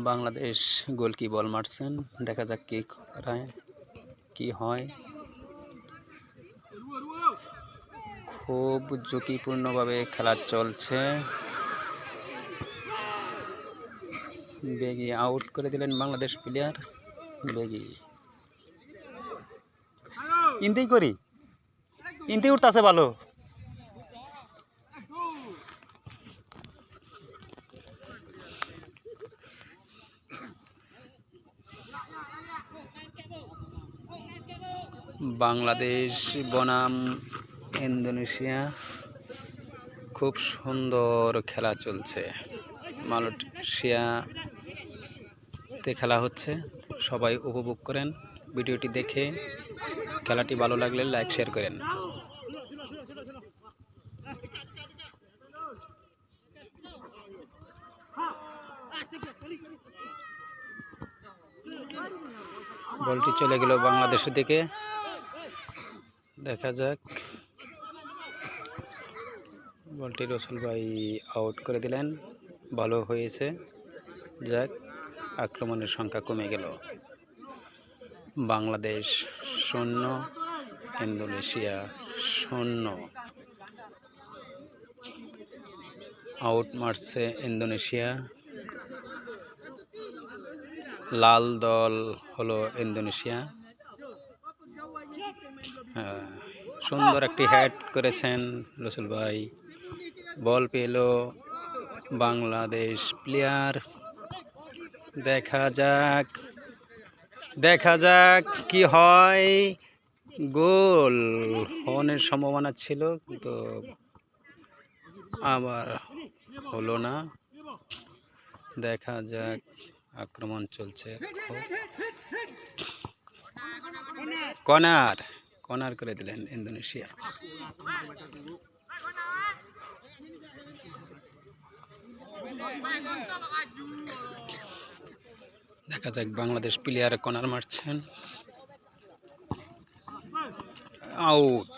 বাংলাদেশ গোল কি বল মারছেন, দেখা যাক কি হয়। খুব ঝুঁকিপূর্ণভাবে খেলা চলছে। বেগি আউট করে দিলেন বাংলাদেশ প্লেয়ার। বেগি ইনতেই উঠতেছে ভালো। বাংলাদেশ বনাম ইন্দোনেশিয়া, খুব সুন্দর খেলা চলছে। মালয়েশিয়াতে খেলা হচ্ছে, সবাই উপভোগ করেন। ভিডিওটি দেখে খেলাটি ভালো লাগলে লাইক শেয়ার করেন। বলটি চলে গেল বাংলাদেশের দিকে, দেখা যাক। বলটি রসুল ভাই আউট করে দিলেন, ভালো হয়েছে। যাক, আক্রমণের সংখ্যা কমে গেল। বাংলাদেশ 0, ইন্দোনেশিয়া 0। আউট মারছে ইন্দোনেশিয়া। লাল দল হলো ইন্দোনেশিয়া। সুন্দর একটি হেড করেছেন রসুল ভাই। বল পেল বাংলাদেশ প্লেয়ার। দেখা যাক কি হয়। গোল হওয়ার সম্ভাবনা ছিল, কিন্তু আবার হলো না। দেখা যাক, আক্রমণ চলছে। কর্নার করে দিলেন ইন্দোনেশিয়া। দেখা যাক, বাংলাদেশ প্লেয়ার কর্নার মারছেন। আউট।